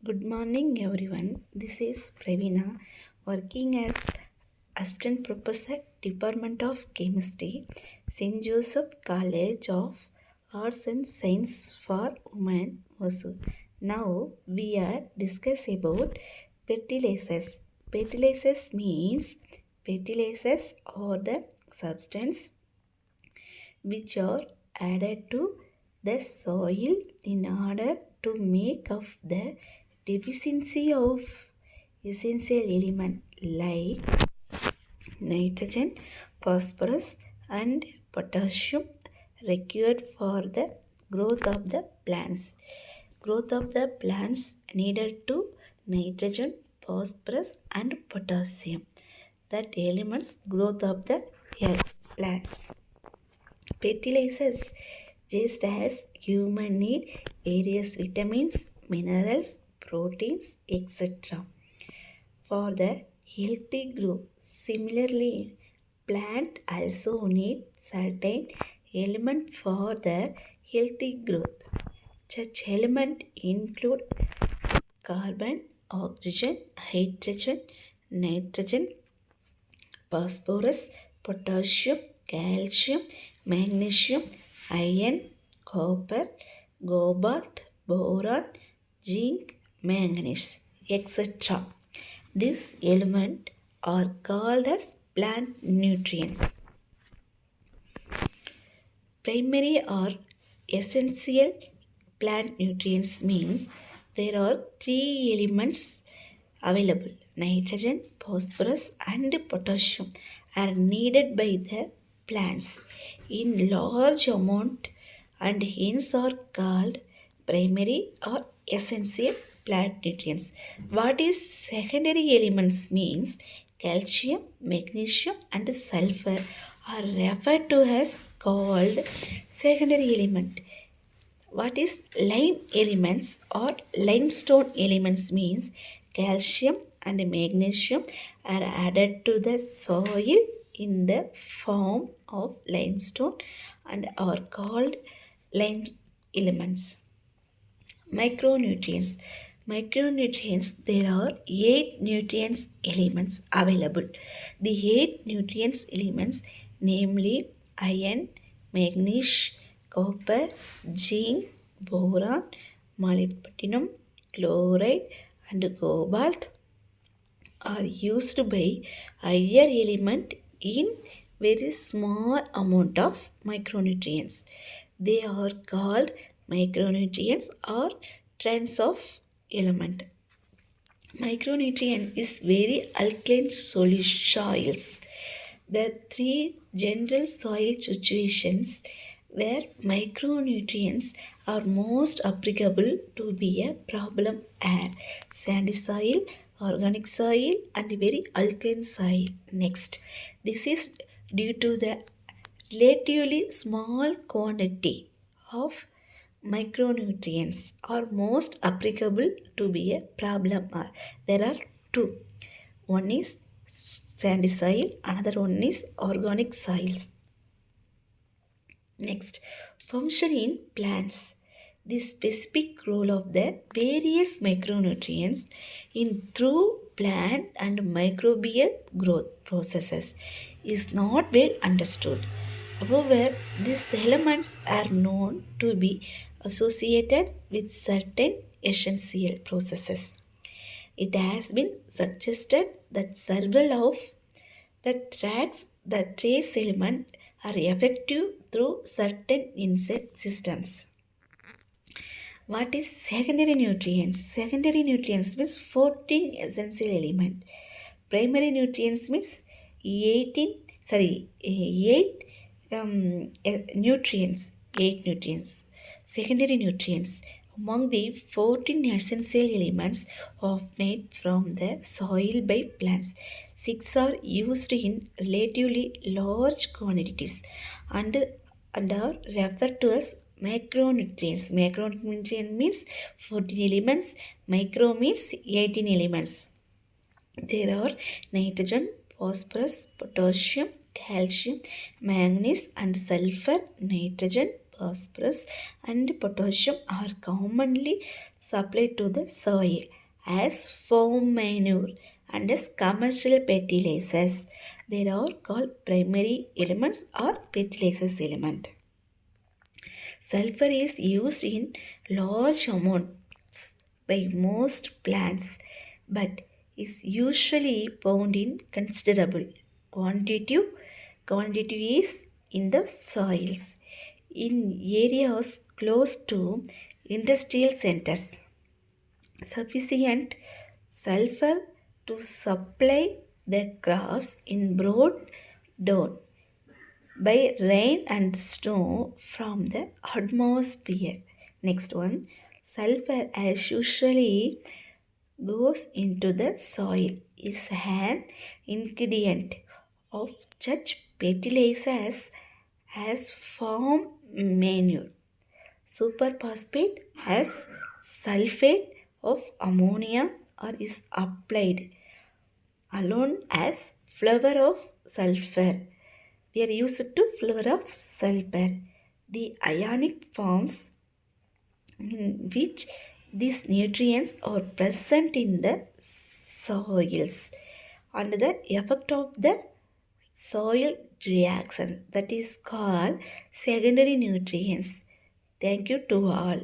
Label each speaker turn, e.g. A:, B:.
A: Good morning, everyone. This is Pravina, working as Assistant Professor, Department of Chemistry, St. Josephs College of Arts and Science for Women, Vasu. Now we are discussing about fertilizers. Fertilizers are the substance which are added to the soil in order to make up the deficiency of essential element like nitrogen, phosphorus and potassium required for the growth of the plants. Growth of the plants needed to nitrogen, phosphorus and potassium. That elements growth of the plants. Fertilizers, just as human need various vitamins, minerals, proteins, etc. for the healthy growth. Similarly, plant also need certain element for their healthy growth. Such element include carbon, oxygen, hydrogen, nitrogen, phosphorus, potassium, calcium, magnesium, iron, copper, cobalt, boron, zinc, manganese, etc. These elements are called as plant nutrients. Primary or essential plant nutrients means there are three elements available. Nitrogen, phosphorus and potassium are needed by the plants in large amount and hence are called primary or essential plant nutrients. What is secondary elements means calcium, magnesium and sulfur are referred to as called secondary element. What is lime elements or limestone elements means calcium and magnesium are added to the soil in the form of limestone and are called lime elements. Micronutrients. Micronutrients, there are 8 nutrients elements available. The 8 nutrients elements, namely iron, magnesium, copper, zinc, boron, molybdenum, chloride, and cobalt, are used by higher element in very small amount of micronutrients. They are called micronutrients or trends of element. Micronutrient is very alkaline soils. The three general soil situations where micronutrients are most applicable to be a problem are sandy soil, organic soil and very alkaline soil. Next, this is due to the relatively small quantity of micronutrients are most applicable to be a problem are. There are two. One is sandy soil, another one is organic soils. Next, function in plants. The specific role of the various micronutrients in through plant and microbial growth processes is not well understood. However, these elements are known to be associated with certain essential processes. It has been suggested that several of the tracks the trace element are effective through certain insect systems. What is secondary nutrients? Secondary nutrients means 14 essential elements. Primary nutrients means 18, 8 nutrients, 8 nutrients. Secondary nutrients. Among the 14 essential elements obtained from the soil by plants, 6 are used in relatively large quantities and, and are referred to as macronutrients. Macronutrient means 14 elements, micro means 18 elements. There are nitrogen, phosphorus, potassium, calcium, manganese and sulfur. Nitrogen, phosphorus, and potassium are commonly supplied to the soil as farm manure and as commercial fertilizers. They are called primary elements or fertilizers element. Sulfur is used in large amounts by most plants but is usually found in considerable quantity quantities in the soils in areas close to industrial centers. Sufficient sulfur to supply the crops in broad down by rain and snow from the atmosphere. Next one, sulfur as usually goes into the soil is an ingredient of such fertilizers as farm manure. Superphosphate has sulfate of ammonia or is applied alone as flower of sulfur. We are used to flower of sulfur. The ionic forms in which these nutrients are present in the soils and the effect of the soil reaction that is called secondary nutrients. Thank you to all.